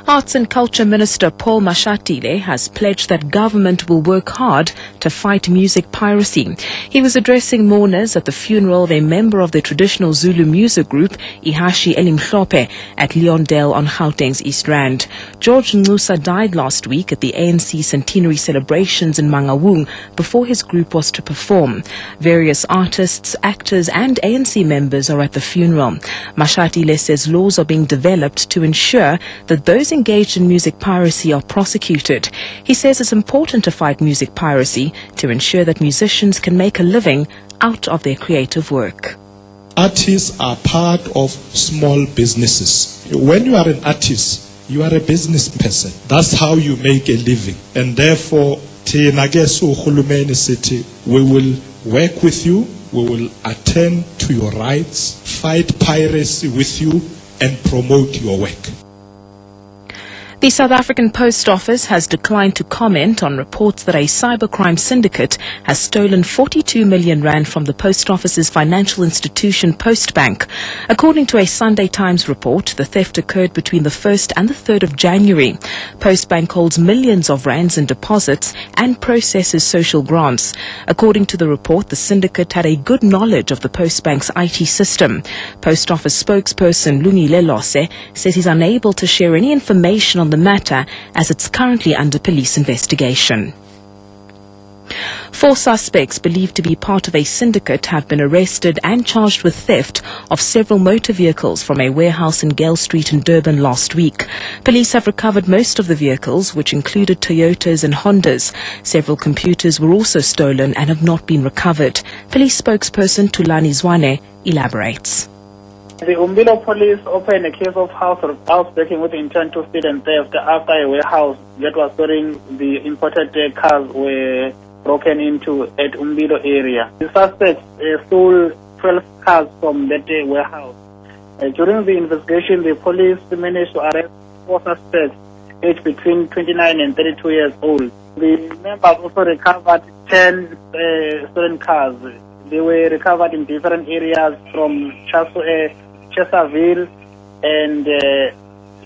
Arts and Culture Minister Paul Mashatile has pledged that government will work hard to fight music piracy. He was addressing mourners at the funeral of a member of the traditional Zulu music group, Ihashi Elimhlophe, at Leondale on Gauteng's East Rand. George Nxusa died last week at the ANC centenary celebrations in Mangaung before his group was to perform. Various artists, actors and ANC members are at the funeral. Mashatile says laws are being developed to ensure that those engaged in music piracy are prosecuted. He says it's important to fight music piracy to ensure that musicians can make a living out of their creative work. Artists are part of small businesses. When you are an artist, you are a business person. That's how you make a living. And therefore, we will work with you, we will attend to your rights, fight piracy with you, and promote your work. The South African Post Office has declined to comment on reports that a cybercrime syndicate has stolen 42 million rand from the Post Office's financial institution Postbank. According to a Sunday Times report, the theft occurred between the 1st and the 3rd of January. Postbank holds millions of rands in deposits and processes social grants. According to the report, the syndicate had a good knowledge of the Postbank's IT system. Post Office spokesperson Lungile Lose says he's unable to share any information on the matter as it's currently under police investigation. 4 suspects believed to be part of a syndicate have been arrested and charged with theft of several motor vehicles from a warehouse in Gale Street in Durban last week. Police have recovered most of the vehicles, which included Toyotas and Hondas. Several computers were also stolen and have not been recovered. Police spokesperson Tulani Zwane elaborates. The Umbilo police opened a case of housebreaking with intent to steal and theft after a warehouse that was storing the imported cars were broken into at Umbilo area. The suspects stole 12 cars from that warehouse. During the investigation, the police managed to arrest 4 suspects aged between 29 and 32 years old. The members also recovered 10 stolen cars. They were recovered in different areas from Chesterville and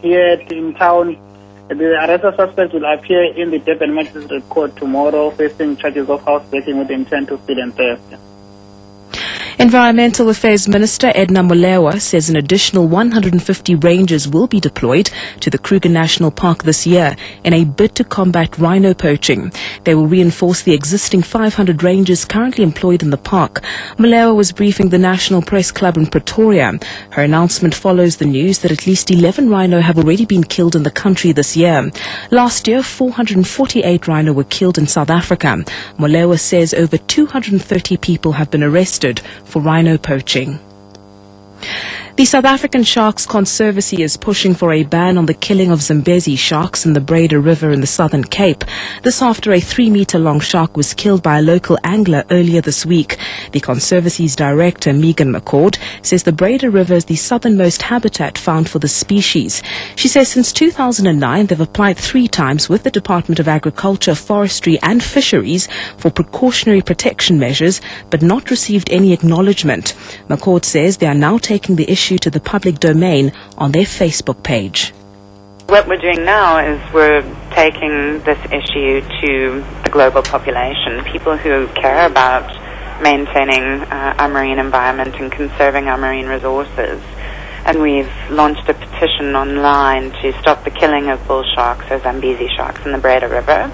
here in town. The arrested suspect will appear in the Durban Magistrate Court tomorrow, facing charges of housebreaking with intent to steal and theft. Environmental Affairs Minister Edna Molewa says an additional 150 rangers will be deployed to the Kruger National Park this year in a bid to combat rhino poaching. They will reinforce the existing 500 rangers currently employed in the park. Molewa was briefing the National Press Club in Pretoria. Her announcement follows the news that at least 11 rhino have already been killed in the country this year. Last year, 448 rhino were killed in South Africa. Molewa says over 230 people have been arrested for rhino poaching. The South African Sharks Conservancy is pushing for a ban on the killing of Zambezi sharks in the Breda River in the Southern Cape. This after a 3-meter-long shark was killed by a local angler earlier this week. The Conservancy's director, Megan McCord, says the Breda River is the southernmost habitat found for the species. She says since 2009 they've applied 3 times with the Department of Agriculture, Forestry and Fisheries for precautionary protection measures, but not received any acknowledgement. McCord says they are now taking the issue to the public domain on their Facebook page. What we're doing now is we're taking this issue to the global population, people who care about maintaining our marine environment and conserving our marine resources. And we've launched a petition online to stop the killing of bull sharks or Zambezi sharks in the Breda River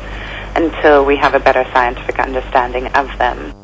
until we have a better scientific understanding of them.